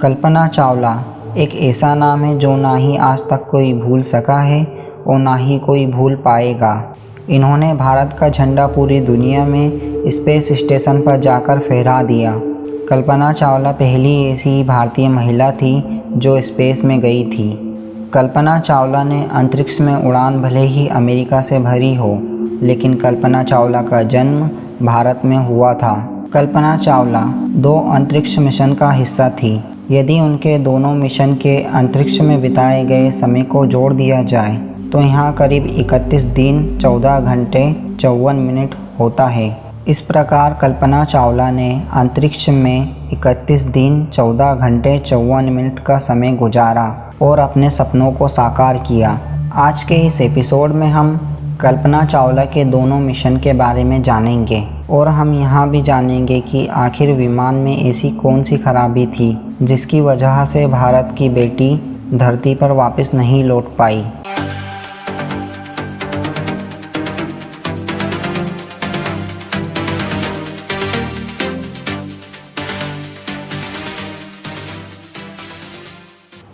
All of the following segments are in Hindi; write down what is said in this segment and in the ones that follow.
कल्पना चावला एक ऐसा नाम है जो ना ही आज तक कोई भूल सका है और ना ही कोई भूल पाएगा। इन्होंने भारत का झंडा पूरी दुनिया में स्पेस स्टेशन पर जाकर फहरा दिया। कल्पना चावला पहली ऐसी भारतीय महिला थी जो स्पेस में गई थी। कल्पना चावला ने अंतरिक्ष में उड़ान भले ही अमेरिका से भरी हो, लेकिन कल्पना चावला का जन्म भारत में हुआ था। कल्पना चावला 2 अंतरिक्ष मिशन का हिस्सा थी। यदि उनके दोनों मिशन के अंतरिक्ष में बिताए गए समय को जोड़ दिया जाए तो यहाँ करीब 31 दिन 14 घंटे 54 मिनट होता है। इस प्रकार कल्पना चावला ने अंतरिक्ष में 31 दिन 14 घंटे 54 मिनट का समय गुजारा और अपने सपनों को साकार किया। आज के इस एपिसोड में हम कल्पना चावला के दोनों मिशन के बारे में जानेंगे और हम यहाँ भी जानेंगे कि आखिर विमान में ऐसी कौन सी खराबी थी जिसकी वजह से भारत की बेटी धरती पर वापस नहीं लौट पाई।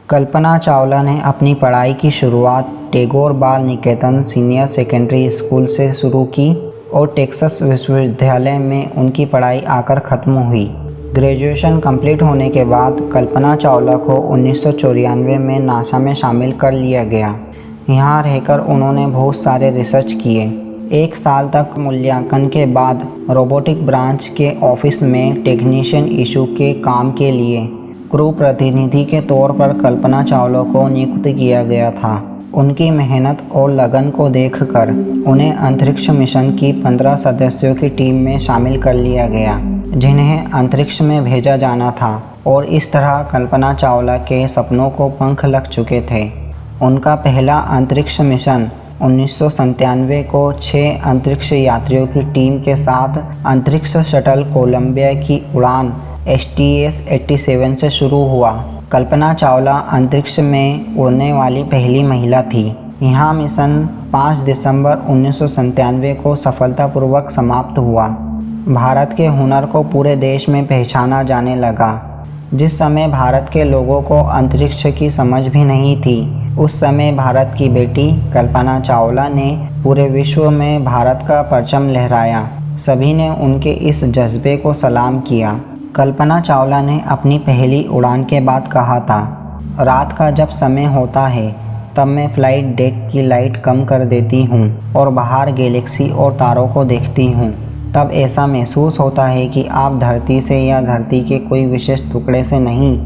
कल्पना चावला ने अपनी पढ़ाई की शुरुआत टैगोर बाल निकेतन सीनियर सेकेंडरी स्कूल से शुरू की और टेक्सास विश्वविद्यालय में उनकी पढ़ाई आकर ख़त्म हुई। ग्रेजुएशन कंप्लीट होने के बाद कल्पना चावला को 1994 में नासा में शामिल कर लिया गया। यहाँ रहकर उन्होंने बहुत सारे रिसर्च किए। 1 साल तक मूल्यांकन के बाद रोबोटिक ब्रांच के ऑफिस में टेक्नीशियन इशू के काम के लिए क्रू प्रतिनिधि के तौर पर कल्पना चावला को नियुक्त किया गया था। उनकी मेहनत और लगन को देखकर उन्हें अंतरिक्ष मिशन की 15 सदस्यों की टीम में शामिल कर लिया गया, जिन्हें अंतरिक्ष में भेजा जाना था और इस तरह कल्पना चावला के सपनों को पंख लग चुके थे। उनका पहला अंतरिक्ष मिशन 1997 को 6 अंतरिक्ष यात्रियों की टीम के साथ अंतरिक्ष शटल कोलंबिया की उड़ान STS-87 से शुरू हुआ। कल्पना चावला अंतरिक्ष में उड़ने वाली पहली महिला थी। यह मिशन 5 दिसंबर 1997 को सफलतापूर्वक समाप्त हुआ। भारत के हुनर को पूरे देश में पहचाना जाने लगा। जिस समय भारत के लोगों को अंतरिक्ष की समझ भी नहीं थी, उस समय भारत की बेटी कल्पना चावला ने पूरे विश्व में भारत का परचम लहराया। सभी ने उनके इस जज्बे को सलाम किया। कल्पना चावला ने अपनी पहली उड़ान के बाद कहा था, रात का जब समय होता है तब मैं फ्लाइट डेक की लाइट कम कर देती हूँ और बाहर गैलेक्सी और तारों को देखती हूँ। तब ऐसा महसूस होता है कि आप धरती से या धरती के कोई विशेष टुकड़े से नहीं,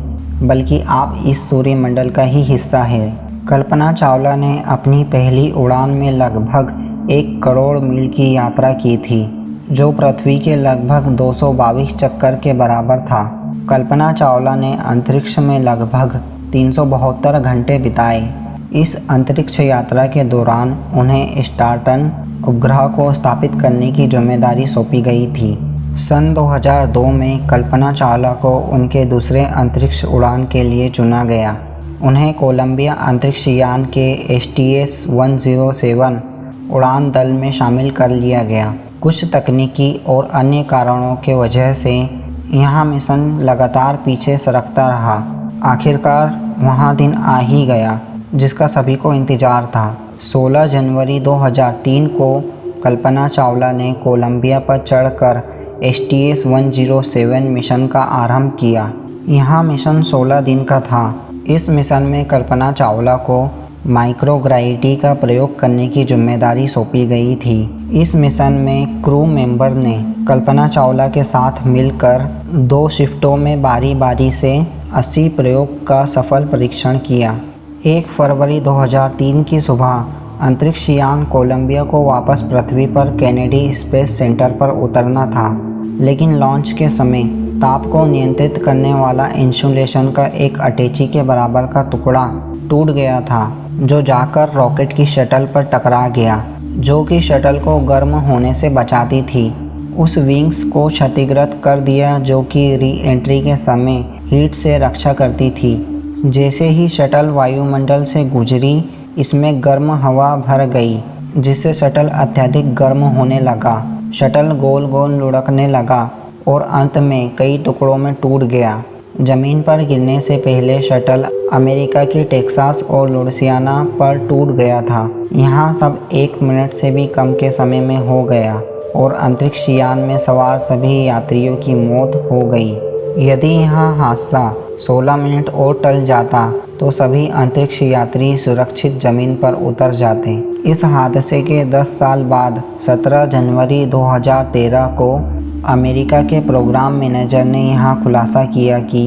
बल्कि आप इस सूर्यमंडल का ही हिस्सा है। कल्पना चावला ने अपनी पहली उड़ान में लगभग 1 करोड़ मील की यात्रा की थी, जो पृथ्वी के लगभग 222 चक्कर के बराबर था। कल्पना चावला ने अंतरिक्ष में लगभग 372 घंटे बिताए। इस अंतरिक्ष यात्रा के दौरान उन्हें स्टार्टन उपग्रह को स्थापित करने की जिम्मेदारी सौंपी गई थी। सन 2002 में कल्पना चावला को उनके दूसरे अंतरिक्ष उड़ान के लिए चुना गया। उन्हें कोलंबिया अंतरिक्ष यान के STS-107 उड़ान दल में शामिल कर लिया गया। कुछ तकनीकी और अन्य कारणों के वजह से यह मिशन लगातार पीछे सरकता रहा। आखिरकार वह दिन आ ही गया जिसका सभी को इंतज़ार था। 16 जनवरी 2003 को कल्पना चावला ने कोलंबिया पर चढ़कर STS-107 मिशन का आरंभ किया। यह मिशन 16 दिन का था। इस मिशन में कल्पना चावला को माइक्रोग्राविटी का प्रयोग करने की जिम्मेदारी सौंपी गई थी। इस मिशन में क्रू मेंबर ने कल्पना चावला के साथ मिलकर 2 शिफ्टों में बारी बारी से 80 प्रयोग का सफल परीक्षण किया। 1 फरवरी 2003 की सुबह अंतरिक्ष यान कोलंबिया को वापस पृथ्वी पर केनेडी स्पेस सेंटर पर उतरना था, लेकिन लॉन्च के समय ताप को नियंत्रित करने वाला इंसुलेशन का एक अटैची के बराबर का टुकड़ा टूट गया था, जो जाकर रॉकेट की शटल पर टकरा गया, जो कि शटल को गर्म होने से बचाती थी। उस विंग्स को क्षतिग्रस्त कर दिया जो कि री एंट्री के समय हीट से रक्षा करती थी। जैसे ही शटल वायुमंडल से गुजरी, इसमें गर्म हवा भर गई, जिससे शटल अत्यधिक गर्म होने लगा। शटल गोल गोल लुढ़कने लगा और अंत में कई टुकड़ों में टूट गया। ज़मीन पर गिरने से पहले शटल अमेरिका की टेक्सास और लुइसियाना पर टूट गया था। यहाँ सब 1 मिनट से भी कम के समय में हो गया और अंतरिक्ष यान में सवार सभी यात्रियों की मौत हो गई। यदि यहाँ हादसा 16 मिनट और टल जाता तो सभी अंतरिक्ष यात्री सुरक्षित ज़मीन पर उतर जाते। इस हादसे के 10 साल बाद 17 जनवरी 2013 को अमेरिका के प्रोग्राम मैनेजर ने यहाँ खुलासा किया कि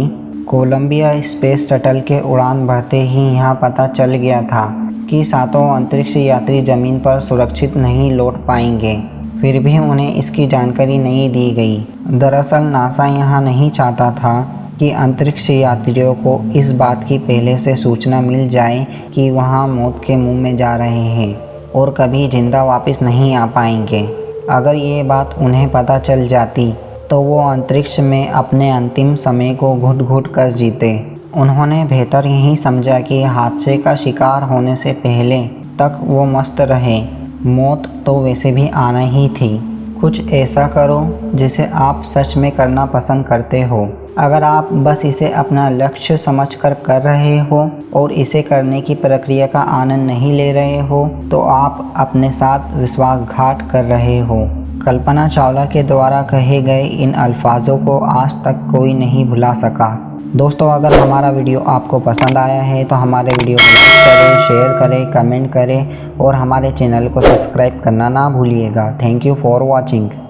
कोलंबिया स्पेस शटल के उड़ान भरते ही यहाँ पता चल गया था कि 7 अंतरिक्ष यात्री ज़मीन पर सुरक्षित नहीं लौट पाएंगे। फिर भी उन्हें इसकी जानकारी नहीं दी गई। दरअसल नासा यहाँ नहीं चाहता था कि अंतरिक्ष यात्रियों को इस बात की पहले से सूचना मिल जाए कि वहाँ मौत के मुंह में जा रहे हैं और कभी जिंदा वापस नहीं आ पाएंगे। अगर ये बात उन्हें पता चल जाती तो वो अंतरिक्ष में अपने अंतिम समय को घुट घुट कर जीते। उन्होंने बेहतर यही समझा कि हादसे का शिकार होने से पहले तक वो मस्त रहे। मौत तो वैसे भी आना ही थी। कुछ ऐसा करो जिसे आप सच में करना पसंद करते हो। अगर आप बस इसे अपना लक्ष्य समझकर कर रहे हो और इसे करने की प्रक्रिया का आनंद नहीं ले रहे हो तो आप अपने साथ विश्वासघात कर रहे हो। कल्पना चावला के द्वारा कहे गए इन अल्फाजों को आज तक कोई नहीं भुला सका। दोस्तों, अगर हमारा वीडियो आपको पसंद आया है तो हमारे वीडियो को लाइक करें, शेयर करें, कमेंट करें और हमारे चैनल को सब्सक्राइब करना ना भूलिएगा। Thank you for watching.